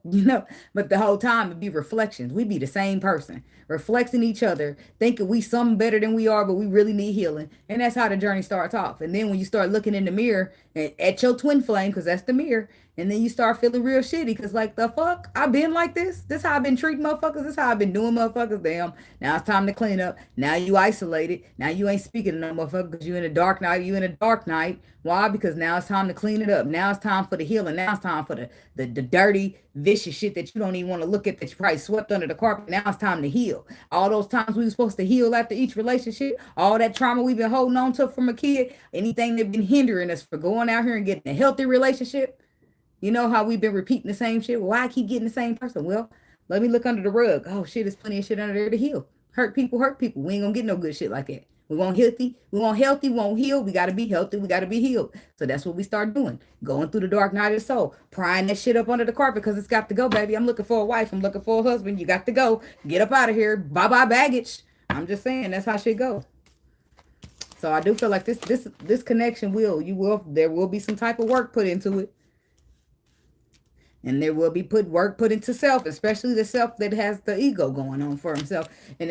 Speaker 1: But the whole time it'd be reflections. We'd be the same person, reflecting each other, thinking we something better than we are, but we really need healing. And that's how the journey starts off. And then when you start looking in the mirror at your twin flame, because that's the mirror, and then you start feeling real shitty because like, the fuck? I've been like this? This how I've been treating motherfuckers? This how I've been doing motherfuckers? Damn. Now it's time to clean up. Now you isolated. Now you ain't speaking to no motherfucker because you in a dark night. You in a dark night. Why? Because now it's time to clean it up. Now it's time for the healing. Now it's time for the dirty, vicious shit that you don't even want to look at, that you probably swept under the carpet. Now it's time to heal. All those times we were supposed to heal after each relationship, all that trauma we've been holding on to from a kid, anything that's been hindering us for going out here and getting a healthy relationship. You know how we've been repeating the same shit? Well, why I keep getting the same person? Well, let me look under the rug. Oh, shit, there's plenty of shit under there to heal. Hurt people. We ain't gonna get no good shit like that. We want healthy. We want heal. We got to be healthy. We got to be healed. So that's what we start doing. Going through the dark night of the soul. Prying that shit up under the carpet because it's got to go, baby. I'm looking for a wife. I'm looking for a husband. You got to go. Get up out of here. Bye-bye baggage. I'm just saying, that's how shit go. So I do feel like this connection there will be some type of work put into it. And there will be work put into self, especially the self that has the ego going on for himself.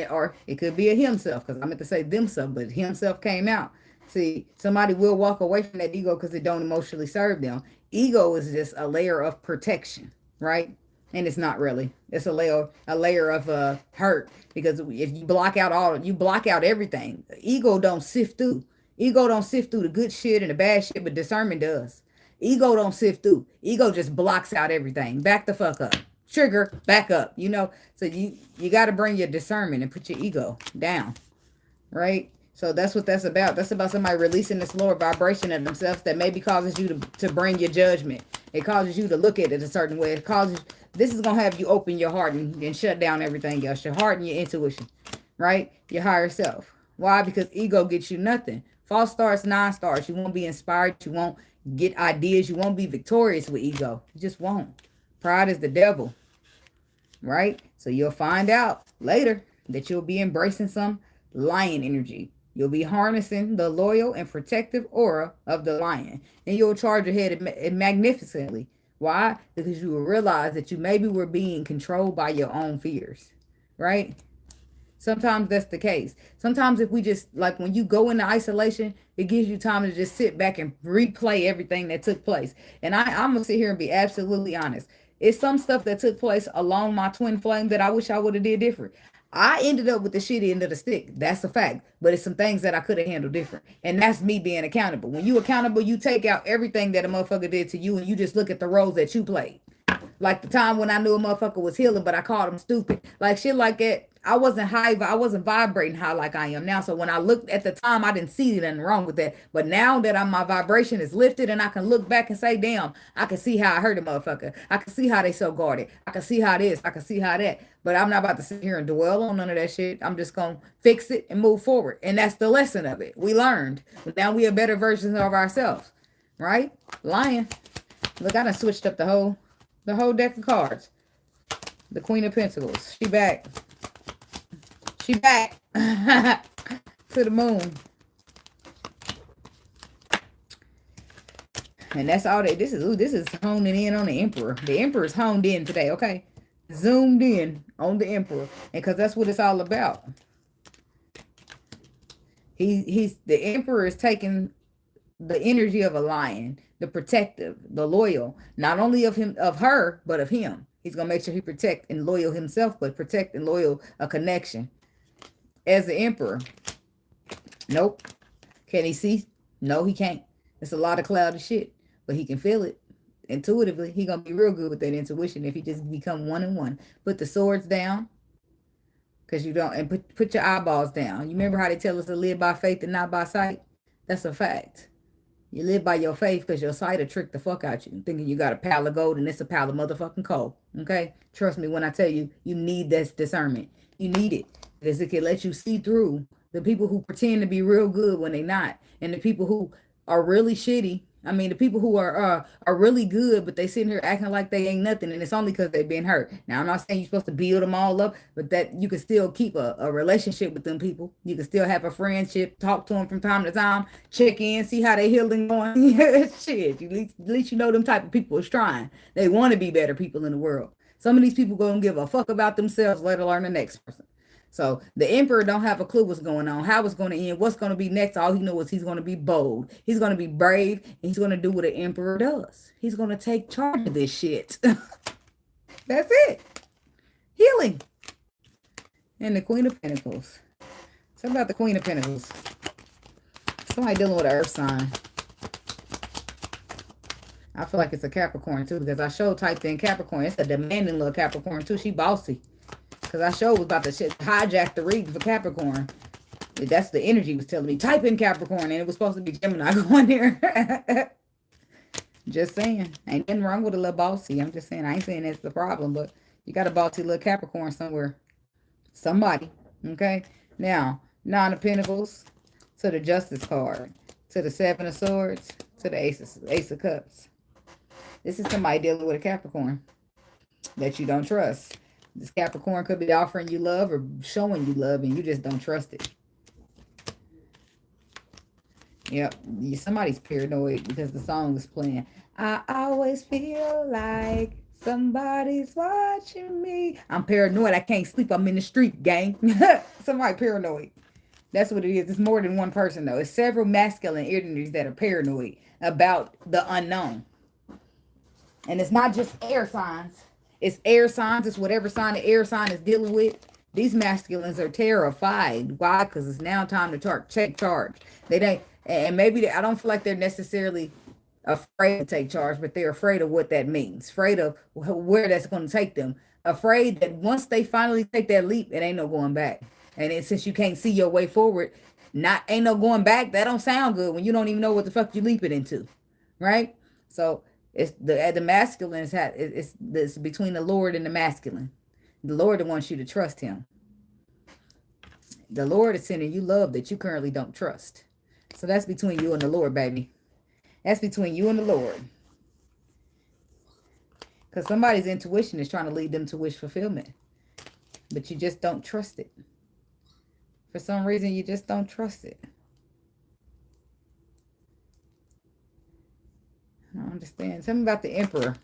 Speaker 1: Or it could be a himself, because I meant to say themself, but himself came out. See, somebody will walk away from that ego because it don't emotionally serve them. Ego is just a layer of protection, right? And it's not really. It's a layer of hurt, because if you block out everything. Ego don't sift through. Ego don't sift through the good shit and the bad shit, but discernment does. Ego don't sift through. Ego just blocks out everything. Back the fuck up. Trigger, back up. So you got to bring your discernment and put your ego down, right? So that's what that's about. That's about somebody releasing this lower vibration of themselves that maybe causes you to bring your judgment. It causes you to look at it a certain way. This is going to have you open your heart and shut down everything else. Your heart and your intuition, right? Your higher self. Why? Because ego gets you nothing. False starts, non-starts. You won't be inspired. You won't get ideas. You won't be victorious with ego. You just won't. Pride is the devil, right? So you'll find out later that you'll be embracing some lion energy. You'll be harnessing the loyal and protective aura of the lion. And you'll charge ahead magnificently. Why? Because you will realize that you maybe were being controlled by your own fears, right? Sometimes that's the case. Sometimes if we just, like when you go into isolation, it gives you time to just sit back and replay everything that took place. And I'm going to sit here and be absolutely honest. It's some stuff that took place along my twin flame that I wish I would have did different. I ended up with the shitty end of the stick. That's a fact. But it's some things that I could have handled different. And that's me being accountable. When you accountable, you take out everything that a motherfucker did to you and you just look at the roles that you played. Like the time when I knew a motherfucker was healing, but I called him stupid. Like shit like that. I wasn't high, I wasn't vibrating high like I am now. So when I looked at the time, I didn't see anything wrong with that. But now that my vibration is lifted and I can look back and say, damn, I can see how I hurt a motherfucker. I can see how they so guarded. I can see how this, I can see how that. But I'm not about to sit here and dwell on none of that shit. I'm just gonna fix it and move forward. And that's the lesson of it. We learned. But now we are better versions of ourselves. Right? Lion. Look, I done switched up the whole deck of cards. The Queen of Pentacles. She back. She back to the moon. And that's all this is honing in on the Emperor. The Emperor's honed in today, okay? Zoomed in on the Emperor. And because that's what it's all about. The Emperor is taking the energy of a lion, the protective, the loyal, not only of her, but of him. He's gonna make sure he protect and loyal himself, but protect and loyal a connection. As the Emperor, nope. Can he see? No, he can't. It's a lot of cloudy shit, but he can feel it intuitively. He gonna be real good with that intuition if he just become one and one. Put the swords down, because you don't, and put your eyeballs down. You remember how they tell us to live by faith and not by sight? That's a fact. You live by your faith because your sight will trick the fuck out you, thinking you got a pile of gold and it's a pile of motherfucking coal. Okay? Trust me when I tell you, you need this discernment. You need it. Because it can let you see through the people who pretend to be real good when they not. And the people who are really shitty. I mean, the people who are really good, but they sitting here acting like they ain't nothing, and it's only because they've been hurt. Now, I'm not saying you're supposed to build them all up, but that you can still keep a relationship with them people. You can still have a friendship, talk to them from time to time, check in, see how they healing going. Shit, at least you know them type of people is trying. They want to be better people in the world. Some of these people gonna give a fuck about themselves, let alone the next person. So the Emperor don't have a clue what's going on, how it's going to end, what's going to be next. All he knows is he's going to be bold. He's going to be brave. And he's going to do what an Emperor does. He's going to take charge of this shit. That's it. Healing. And the Queen of Pentacles. Talk about the Queen of Pentacles. Somebody dealing with an earth sign. I feel like it's a Capricorn too, because I typed in Capricorn. It's a demanding little Capricorn too. She bossy. Because I was about to hijack the reading for Capricorn. That's the energy was telling me. Type in Capricorn. And it was supposed to be Gemini going there. Just saying. Ain't nothing wrong with a little bossy. I'm just saying. I ain't saying that's the problem. But you got a bossy little Capricorn somewhere. Somebody. Okay. Now, Nine of Pentacles. To the Justice card. To the Seven of Swords. To the Ace of Cups. This is somebody dealing with a Capricorn. That you don't trust. This Capricorn could be offering you love or showing you love and you just don't trust it. Yep. Somebody's paranoid because the song is playing. I always feel like somebody's watching me. I'm paranoid. I can't sleep. I'm in the street, gang. Somebody paranoid. That's what it is. It's more than one person, though. It's several masculine energies that are paranoid about the unknown. And it's not just air signs. It's air signs. It's whatever sign the air sign is dealing with. These masculines are terrified. Why? Because it's now time to take charge. They don't, and maybe I don't feel like they're necessarily afraid to take charge, but they're afraid of what that means. Afraid of where that's going to take them. Afraid that once they finally take that leap, it ain't no going back. And since you can't see your way forward, ain't no going back. That don't sound good when you don't even know what the fuck you leaping into, right? So. It's the masculine it's between the Lord and the masculine. The Lord wants you to trust him. The Lord is sending you love that you currently don't trust. So that's between you and the Lord, baby. That's between you and the Lord. Because somebody's intuition is trying to lead them to wish fulfillment. But you just don't trust it. For some reason, you just don't trust it. I don't understand. Tell me about the Emperor.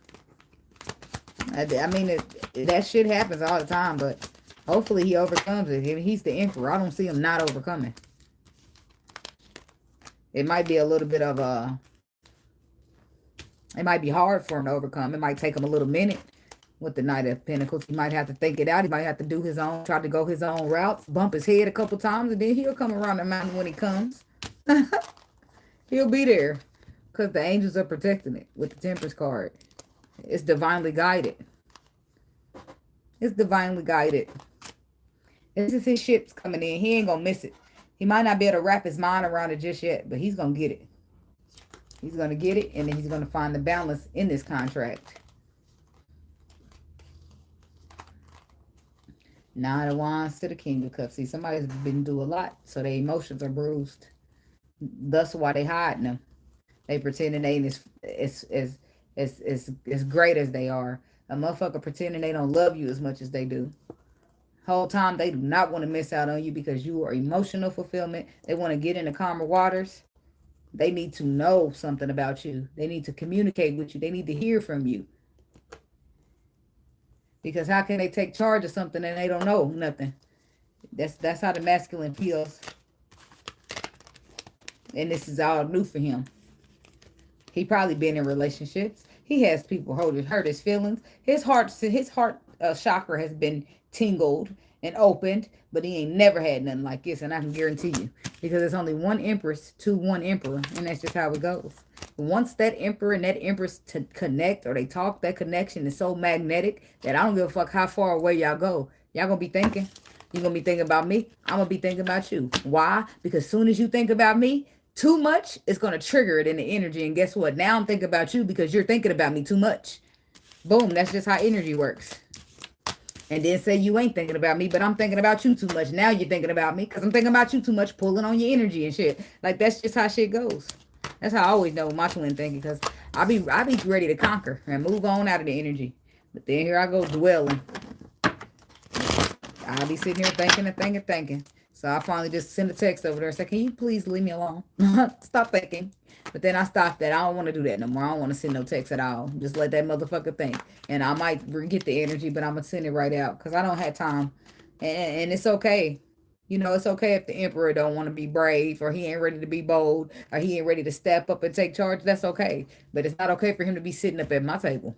Speaker 1: I mean, that shit happens all the time, but hopefully he overcomes it. He's the Emperor. I don't see him not overcoming. It might be a little bit of it might be hard for him to overcome. It might take him a little minute with the Knight of Pentacles. He might have to think it out. He might have to do try to go his own routes, bump his head a couple times, and then he'll come around the mountain when he comes. He'll be there. Because the angels are protecting it with the Temperance card. It's divinely guided. It's divinely guided. This is his shit's coming in. He ain't gonna miss it. He might not be able to wrap his mind around it just yet, but he's gonna get it. He's gonna get it, and then he's gonna find the balance in this contract. Nine of Wands to the King of Cups. See, somebody's been through a lot, so their emotions are bruised. That's why they hiding them. They pretending they ain't as great as they are. A motherfucker pretending they don't love you as much as they do. Whole time they do not want to miss out on you because you are emotional fulfillment. They want to get into calmer waters. They need to know something about you. They need to communicate with you. They need to hear from you. Because how can they take charge of something and they don't know nothing? That's how the masculine feels. And this is all new for him. He probably been in relationships. He has people hurt his feelings. His heart chakra has been tingled and opened, but he ain't never had nothing like this, and I can guarantee you. Because it's only one empress to one emperor, and that's just how it goes. Once that emperor and that empress to connect or they talk, that connection is so magnetic that I don't give a fuck how far away y'all go. Y'all gonna be thinking. You're gonna be thinking about me. I'm gonna be thinking about you. Why? Because soon as you think about me, too much is going to trigger it in the energy. And guess what? Now I'm thinking about you because you're thinking about me too much. Boom. That's just how energy works. And then say you ain't thinking about me, but I'm thinking about you too much. Now you're thinking about me because I'm thinking about you too much, pulling on your energy and shit. Like, that's just how shit goes. That's how I always know my twin thinking, because I be ready to conquer and move on out of the energy. But then here I go dwelling. I'll be sitting here thinking. So I finally just sent a text over there and said, can you please leave me alone? Stop thinking. But then I stopped that. I don't want to do that no more. I don't want to send no text at all. Just let that motherfucker think. And I might get the energy, but I'm going to send it right out because I don't have time. And it's okay. You know, it's okay if the emperor don't want to be brave, or he ain't ready to be bold, or he ain't ready to step up and take charge. That's okay. But it's not okay for him to be sitting up at my table.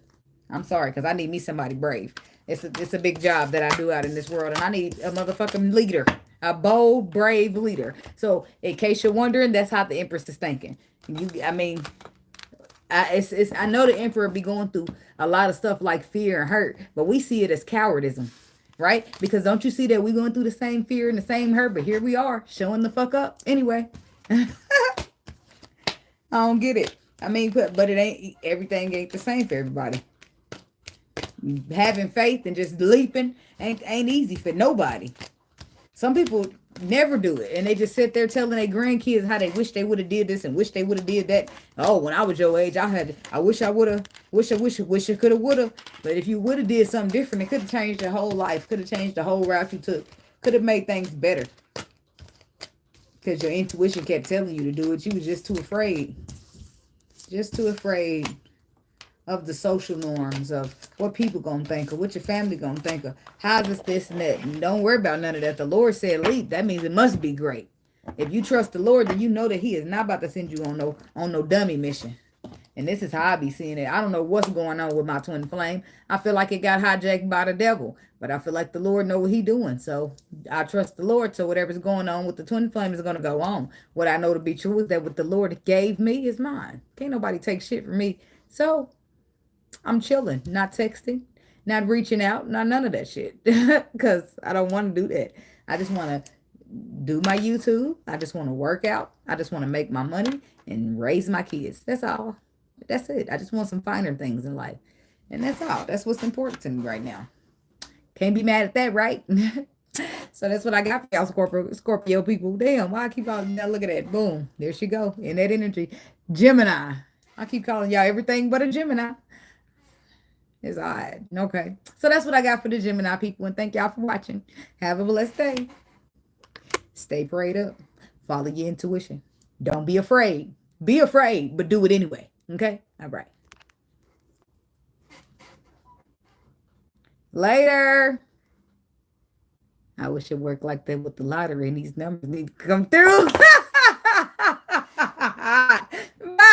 Speaker 1: I'm sorry, because I need me somebody brave. It's a big job that I do out in this world, and I need a motherfucking leader. A bold, brave leader. So, in case you're wondering, that's how the Empress is thinking. I know the Emperor be going through a lot of stuff like fear and hurt, but we see it as cowardism, right? Because don't you see that we going through the same fear and the same hurt, but here we are, showing the fuck up anyway. I don't get it. I mean, but it ain't, everything ain't the same for everybody. Having faith and just leaping ain't easy for nobody. Some people never do it, and they just sit there telling their grandkids how they wish they would have did this and wish they would have did that. Oh, when I was your age, I wish I would have, wish I could have, would have. But if you would have did something different, it could have changed your whole life, could have changed the whole route you took, could have made things better. Because your intuition kept telling you to do it. You was just too afraid. Just too afraid of the social norms, of what people gonna think, or what your family gonna think, of how's this and that. And don't worry about none of that. The Lord said leap. That means it must be great. If you trust the Lord, then you know that he is not about to send you on no dummy mission. And this is how I be seeing it. I don't know what's going on with my twin flame. I feel like it got hijacked by the devil, but I feel like the Lord know what he doing. So I trust the Lord. So whatever's going on with the twin flame is going to go on. What I know to be true is that what the Lord gave me is mine. Can't nobody take shit from me. So I'm chilling, not texting, not reaching out, not none of that shit. Because I don't want to do that. I just want to do my YouTube. I just want to work out. I just want to make my money and raise my kids. That's all. That's it. I just want some finer things in life. And that's all. That's what's important to me right now. Can't be mad at that, right? So that's what I got for y'all Scorpio people. Damn, why I keep calling y'all? Look at that. Boom. There she go. In that energy. Gemini. I keep calling y'all everything but a Gemini. It's odd. Okay. So that's what I got for the Gemini people. And thank y'all for watching. Have a blessed day. Stay prayed up. Follow your intuition. Don't be afraid. Be afraid, but do it anyway. Okay? All right. Later. I wish it worked like that with the lottery and these numbers need to come through.